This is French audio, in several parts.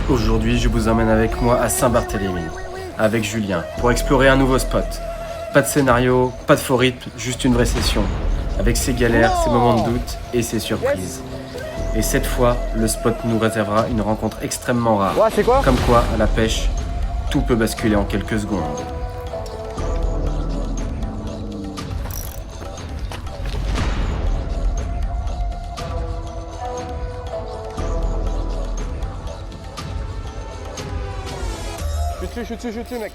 Aujourd'hui, je vous emmène avec moi à Saint-Barthélemy, avec Julien, pour explorer un nouveau spot. Pas de scénario, pas de faux rythme, juste une vraie session, avec ses galères, ses moments de doute et ses surprises. Et cette fois, le spot nous réservera une rencontre extrêmement rare. Ouais, c'est quoi ? Comme quoi, à la pêche, tout peut basculer en quelques secondes. Je suis dessus, mec.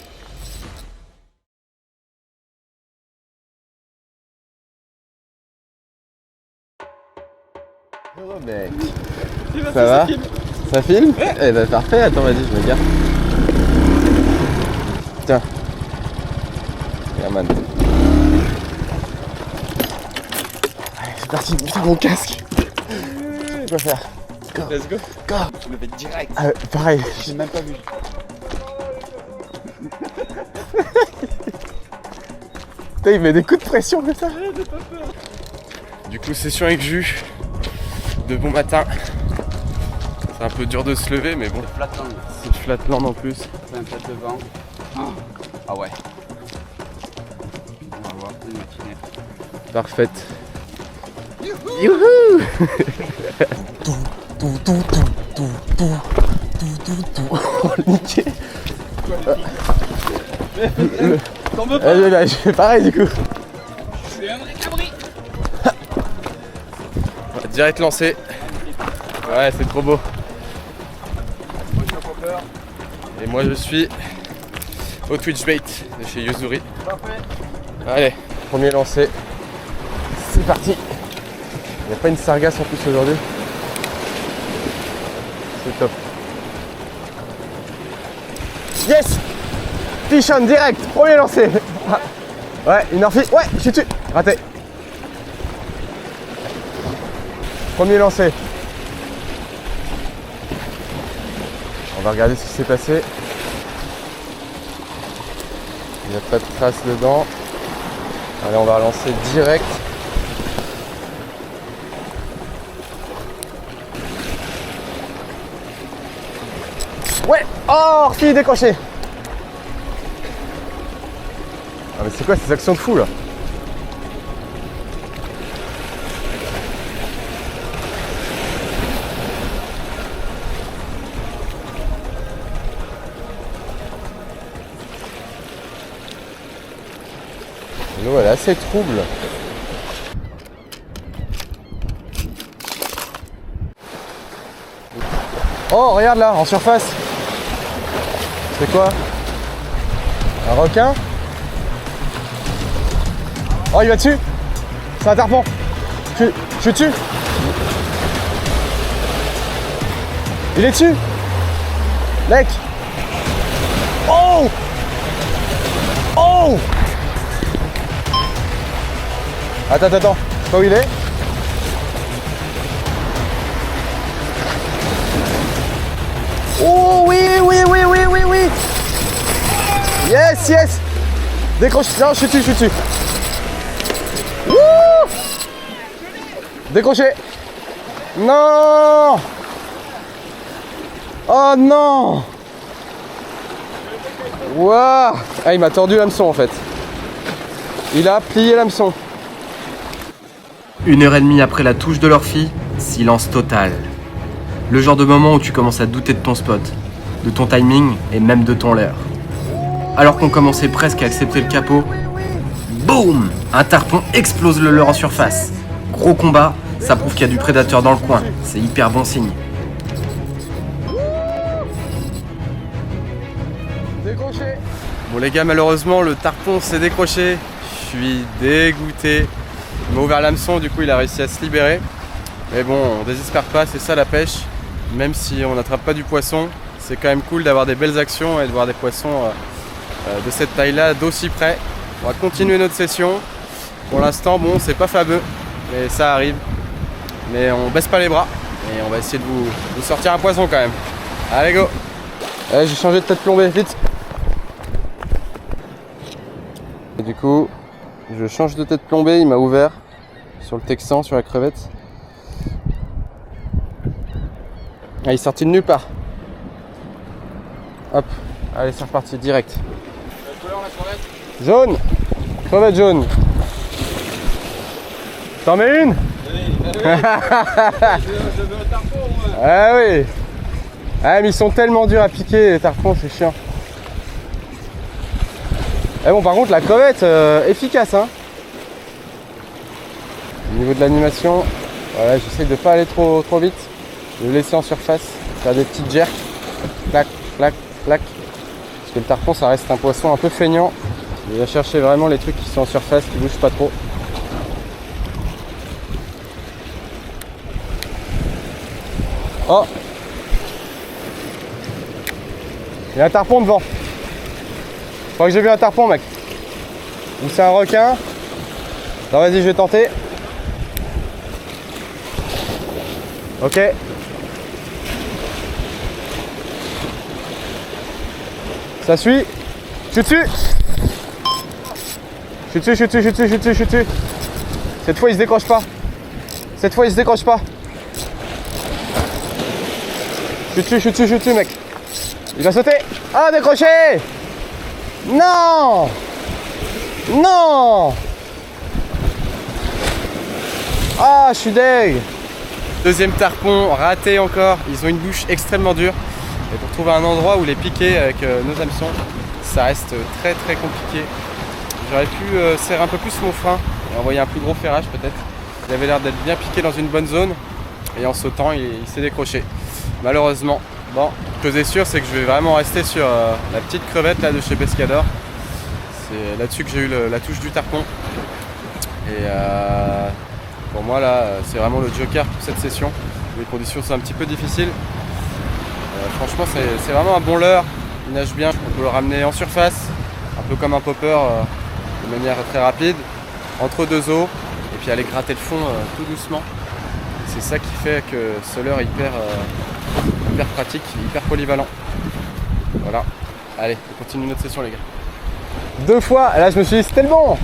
Oh mec. Ça va ? Ça filme ? Eh bah parfait, attends vas-y, je me garde. Tiens. Regarde man. Allez, c'est parti, putain mon casque. Je dois faire. Go. Let's go. Go. Je le fais direct. Pareil. J'ai même pas vu. Putain, il met des coups de pression comme ça. J'ai pas peur. Du coup, session avec Jus, de bon matin. C'est un peu dur de se lever, mais bon. C'est flatland. C'est flatland en plus. C'est un peu de vent. Ah ouais. On va voir une matinée. Parfaite. Youhou. Oh, nickel. T'en veux pas ? Là, je fais pareil du coup. Je suis un vrai cabri. Direct lancé. Ouais, c'est trop beau. Et moi je suis au Twitch Bait de chez Yuzuri. Allez, premier lancé. C'est parti. Il n'y a pas une sargasse en plus aujourd'hui. C'est top. Yes! Fish on direct, premier lancé. Ouais, une orphie. Ouais, je suis dessus. Raté. Premier lancé. On va regarder ce qui s'est passé. Il n'y a pas de trace dedans. Allez, on va relancer direct. Ouais! Oh, orphie décroché. Ah mais c'est quoi ces actions de fou là? L'eau elle est assez trouble. Oh regarde là, en surface. C'est quoi? Un requin? Oh il va dessus. C'est un tarpon. Je suis dessus. Il est dessus. Mec. Oh. Oh. Attends. Je sais pas où il est. Oh oui. Yes. Décroche. Non, je suis dessus. Wouh. Décroché. Non. Oh non. Waouh. Ah, il m'a tordu l'hameçon en fait. Il a plié l'hameçon. 1h30 après la touche de l'orphie, silence total. Le genre de moment où tu commences à douter de ton spot, de ton timing et même de ton leurre. Alors qu'on commençait presque à accepter le capot, boum! Un tarpon explose le leurre en surface. Gros combat, ça prouve qu'il y a du prédateur dans le coin. C'est hyper bon signe. Décroché. Bon les gars, malheureusement le tarpon s'est décroché. Je suis dégoûté. Il m'a ouvert l'hameçon, du coup il a réussi à se libérer. Mais bon, on désespère pas, c'est ça la pêche. Même si on n'attrape pas du poisson, c'est quand même cool d'avoir des belles actions et de voir des poissons de cette taille-là, d'aussi près. On va continuer notre session. Pour l'instant, bon, c'est pas fameux, mais ça arrive. Mais on baisse pas les bras et on va essayer de vous sortir un poisson quand même. Allez, go! Allez, j'ai changé de tête plombée, vite! Et du coup, je change de tête plombée, il m'a ouvert sur le texan, sur la crevette. Ah, il est sorti de nulle part. Hop, allez c'est reparti, direct. Jaune. Crevette jaune. T'en mets une? Oui, je veux un tarpon moi. Ah oui. Ah mais ils sont tellement durs à piquer les tarpons, c'est chiant. Eh bon par contre la crevette efficace hein. Au niveau de l'animation, voilà, j'essaie de pas aller trop vite, de le laisser en surface, faire des petites jerks, clac, clac, clac. Parce que le tarpon ça reste un poisson un peu feignant. Il va chercher vraiment les trucs qui sont en surface, qui bougent pas trop. Oh! Il y a un tarpon devant. Je crois que j'ai vu un tarpon mec. Ou c'est un requin. Non vas-y je vais tenter. Ok. Ça suit. Je suis dessus. Je suis dessus. Cette fois il se décroche pas. Je suis dessus mec. Il va sauter. Ah décroché. Non. Ah je suis deg. Deuxième tarpon raté encore. Ils ont une bouche extrêmement dure. Et pour trouver un endroit où les piquer avec nos hameçons, ça reste très compliqué. J'aurais pu serrer un peu plus mon frein et envoyer un plus gros ferrage peut-être. Il avait l'air d'être bien piqué dans une bonne zone et en sautant il s'est décroché. Malheureusement, bon, chose est sûre c'est que je vais vraiment rester sur la petite crevette là de chez Pescador. C'est là-dessus que j'ai eu la touche du tarpon. Et pour moi là c'est vraiment le joker pour cette session. Les conditions sont un petit peu difficiles. Franchement c'est vraiment un bon leurre, il nage bien, on peut le ramener en surface, un peu comme un popper de manière très rapide, entre deux eaux, et puis aller gratter le fond tout doucement. C'est ça qui fait que ce leurre est hyper pratique, hyper polyvalent. Voilà, allez, on continue notre session les gars. 2 fois, là je me suis dit c'était le bon.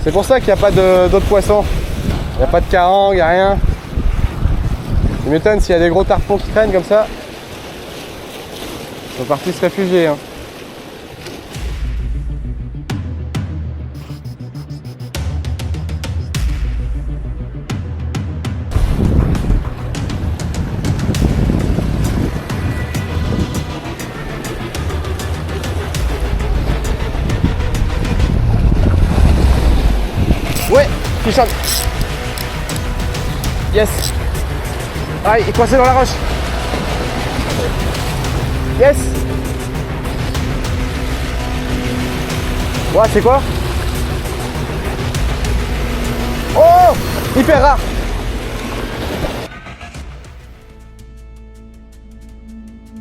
C'est pour ça qu'il n'y a pas d'autres poissons, il n'y a pas de carangue, il n'y a rien. Je m'étonne s'il y a des gros tarpons qui traînent comme ça. Ils sont partis se réfugier. Hein. Ouais, Fichon. Yes. Ah, il est coincé dans la roche. Yes. Ouais, c'est quoi? Oh, hyper rare.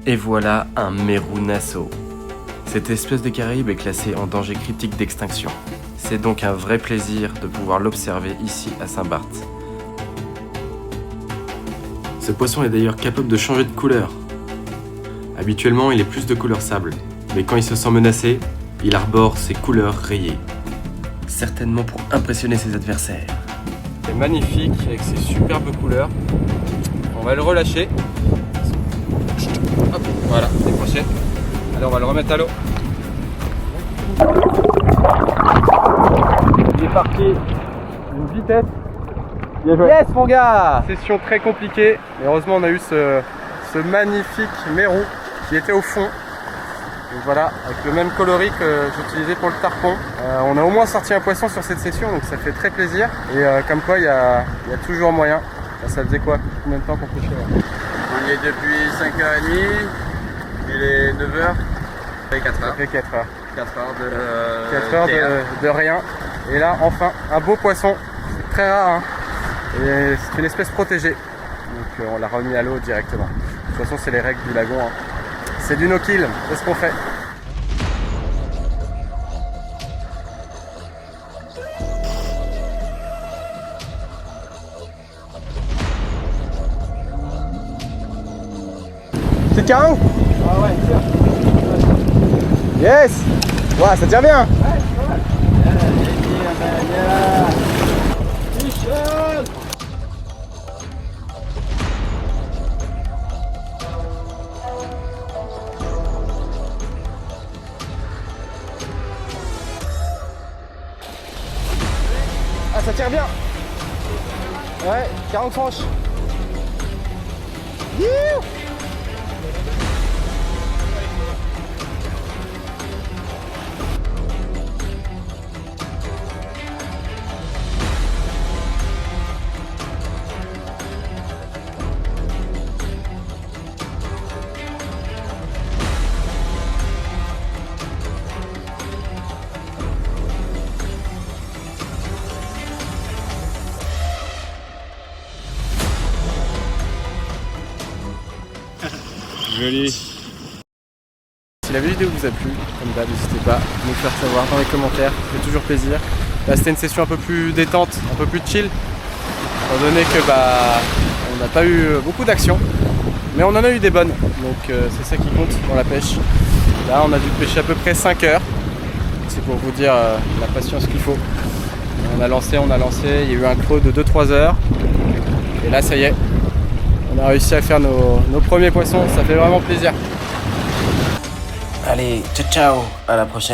Et voilà un Meru Nassau. Cette espèce de Caraïbe est classée en danger critique d'extinction. C'est donc un vrai plaisir de pouvoir l'observer ici à Saint-Barth. Ce poisson est d'ailleurs capable de changer de couleur. Habituellement, il est plus de couleur sable, mais quand il se sent menacé, il arbore ses couleurs rayées. Certainement pour impressionner ses adversaires. C'est magnifique avec ses superbes couleurs. On va le relâcher. Hop, voilà, décroché. Allez, on va le remettre à l'eau. Il est parti d'une vitesse. Yes mon gars! Session très compliquée. Et heureusement on a eu ce magnifique mérou qui était au fond. Donc voilà, avec le même coloris que j'utilisais pour le tarpon. On a au moins sorti un poisson sur cette session, donc ça fait très plaisir. Et comme quoi il y a toujours moyen. Là, ça faisait quoi? Combien de temps qu'on pêchait là? On y est depuis 5h30, il est 9h, ça fait 4h. Ça fait 4 heures. 4 heures de rien. Et là enfin un beau poisson. C'est très rare hein. Et c'est une espèce protégée. Donc on l'a remis à l'eau directement. De toute façon c'est les règles du lagon. Hein. C'est du no-kill, c'est ce qu'on fait. C'est carré? Ah ouais, yes. Ouais, ça tient bien. ça tire bien. Ouais, 40 tranches. Youh. Joli. Si la vidéo vous a plu, comme d'hab, n'hésitez pas à nous faire savoir dans les commentaires, ça fait toujours plaisir. Là c'était une session un peu plus détente, un peu plus chill, étant donné que on n'a pas eu beaucoup d'actions, mais on en a eu des bonnes, donc c'est ça qui compte dans la pêche. Là on a dû pêcher à peu près 5 heures, c'est pour vous dire la patience qu'il faut. On a lancé, il y a eu un creux de 2-3 heures, et là ça y est, on a réussi à faire nos premiers poissons, ça fait vraiment plaisir. Allez, ciao ciao, à la prochaine.